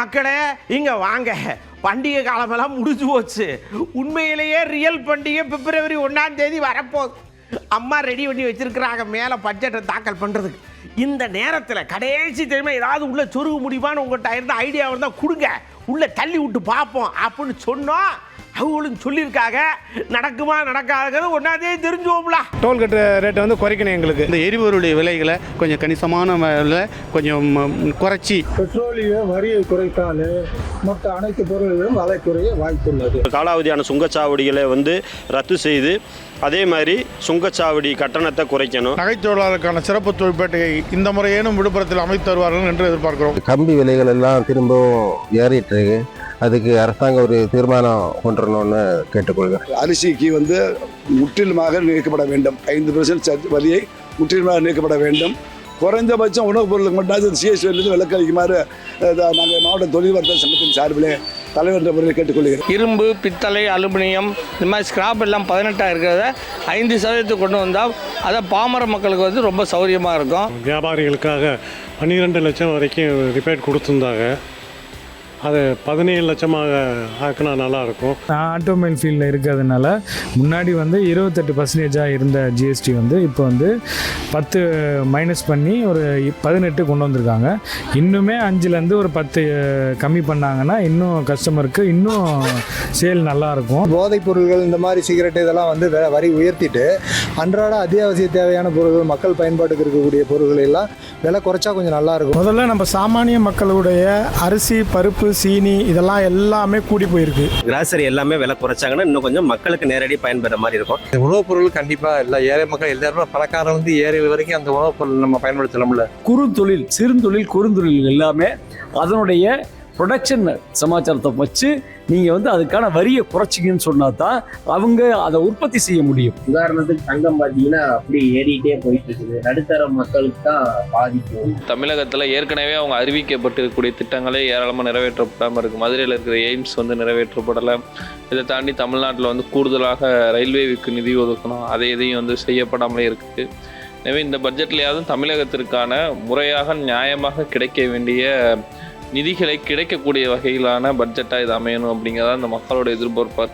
மக்களே இங்க வாங்க, பண்டிகை காலமெல்லாம் முடிஞ்சு போச்சு. உண்மையிலேயே ரியல் பண்டிகை பிப்ரவரி 1ஆம் தேதி வரப்போகுது. அம்மா ரெடி பண்ணி வச்சிருக்கிறாங்க மேலே பட்ஜெட்டை தாக்கல் பண்ணுறதுக்கு. இந்த நேரத்தில் கடைசி தெரியுமா ஏதாவது உள்ள சொருக முடியுமான்னு உங்கள்கிட்ட இருந்த ஐடியா இருந்தால் கொடுங்க, உள்ள தள்ளி விட்டு பார்ப்போம் அப்படின்னு சொன்னோம். அவங்களும் சொல்லியிருக்காங்க. நடக்குமா நடக்காதுங்கிறது 1ஆம் தேதி தெரிஞ்சுவோம்ல. டோல்கேட் ரேட்டை வந்து குறைக்கணும். எங்களுக்கு இந்த எரிபொருளுடைய விலைகளை கொஞ்சம் கணிசமான கொஞ்சம் குறைச்சி பெட்ரோலிய வரியை குறைத்தாலே மற்ற அனைத்து பொருள்களும் விலை குறைய வாய்ப்புள்ளது. காலாவதியான சுங்கச்சாவடிகளை வந்து ரத்து செய்து அதே மாதிரி சுங்கச்சாவடி கட்டணத்தை குறைக்கணும். நகைத்தொழிலாளருக்கான சிறப்பு தொழிற்பேட்டையை இந்த முறையேனும் விழுப்புரத்தில் அமைத்து தருவார்கள் என்று எதிர்பார்க்கிறோம். கம்பி விலைகள் எல்லாம் திரும்பவும் ஏறிட்டு இருக்கு. அதுக்கு அரசாங்கம் ஒரு தீர்மானம் கொண்டுறணும்னு கேட்டுக்கொள்கிறேன். அரிசிக்கு வந்து முற்றிலுமாக நீக்கப்பட வேண்டும். 5% வரியை முற்றிலுமாக நீக்கப்பட வேண்டும். குறைந்தபட்சம் உணவுப் பொருளுக்கு மட்டும் சிஎஸ்டியிலிருந்து விலக்கு அளிக்குமாறு நாங்கள் மாவட்ட தொழில் வர்த்தக சங்கத்தின் சார்பிலே தலைவர் என்ற முறையில் கேட்டுக்கொள்கிறேன். இரும்பு, பித்தளை, அலுமினியம் இந்த மாதிரி ஸ்கிராப் எல்லாம் 18 இருக்கிறத 5% கொண்டு வந்தால் அதை பாமர மக்களுக்கு வந்து ரொம்ப சௌகரியமாக இருக்கும். வியாபாரிகளுக்காக 12 லட்சம் வரைக்கும் ரிபேட் கொடுத்துருந்தாங்க. அது 17 லட்சமாக ஆக்கினா நல்லாயிருக்கும். நான் ஆட்டோமொபைல் ஃபீல்டில் இருக்கிறதுனால முன்னாடி வந்து 28% இருந்த ஜிஎஸ்டி வந்து இப்போ வந்து 10 மைனஸ் பண்ணி ஒரு 18 கொண்டு வந்திருக்காங்க. இன்னுமே 5லேருந்து ஒரு 10 கம்மி பண்ணாங்கன்னா இன்னும் கஸ்டமருக்கு இன்னும் சேல் நல்லாயிருக்கும். போதைப் பொருட்கள் இந்த மாதிரி சிகரெட் இதெல்லாம் வந்து வரி உயர்த்திட்டு அன்றாட அத்தியாவசிய தேவையான பொருட்கள், மக்கள் பயன்பாட்டுக்கு இருக்கக்கூடிய பொருட்கள் எல்லாம் விலை குறைச்சா கொஞ்சம் நல்லாயிருக்கும். முதல்ல நம்ம சாமானிய மக்களுடைய அரிசி, பருப்பு, சீனி இதெல்லாம் எல்லாமே கூடி போயிருக்கு. கிராசரி எல்லாமே விலை குறைச்சாங்கன்னா இன்னும் கொஞ்சம் மக்களுக்கு நேரடி பயன்பெற மாதிரி இருக்கும். உணவுப் பொருள் கண்டிப்பாக எல்லா ஏழை மக்கள் எல்லாருமே பணக்காரன் வந்து ஏழை வரைக்கும் அந்த உணவுப் பொருள் நம்ம பயன்படுத்தலாம்ல. குறுந்தொழில், சிறுந்தொழில், குறுந்தொழில் எல்லாமே அதனுடைய ப்ரொடக்ஷன் சமாச்சாரத்தை வச்சு நீங்கள் வந்து அதுக்கான வரியை குறைச்சிங்கன்னு சொன்னால் தான் அவங்க அதை உற்பத்தி செய்ய முடியும். உதாரணத்துக்கு தங்கம் பார்த்தீங்கன்னா அப்படி ஏறிட்டே போயிட்டு இருக்குது. நடுத்தர மக்களுக்கு தான் பாதிக்கும். தமிழகத்தில் ஏற்கனவே அவங்க அறிவிக்கப்பட்டிருக்கக்கூடிய திட்டங்களே ஏராளமாக நிறைவேற்றப்படாமல் இருக்குது. மதுரையில் இருக்கிற எய்ம்ஸ் வந்து நிறைவேற்றப்படலை. இதை தாண்டி தமிழ்நாட்டில் வந்து கூடுதலாக ரயில்வேவுக்கு நிதி ஒதுக்கணும், அதை இதையும் வந்து செய்யப்படாமலே இருக்குது. எனவே இந்த பட்ஜெட்லையாவது தமிழகத்திற்கான முறையாக நியாயமாக கிடைக்க வேண்டிய நிதிகளை கிடைக்கக்கூடிய வகையிலான பட்ஜெட்டாக இது அமையணும் அப்படிங்கிறதா இந்த மக்களோட எதிர்பார்ப்பார்.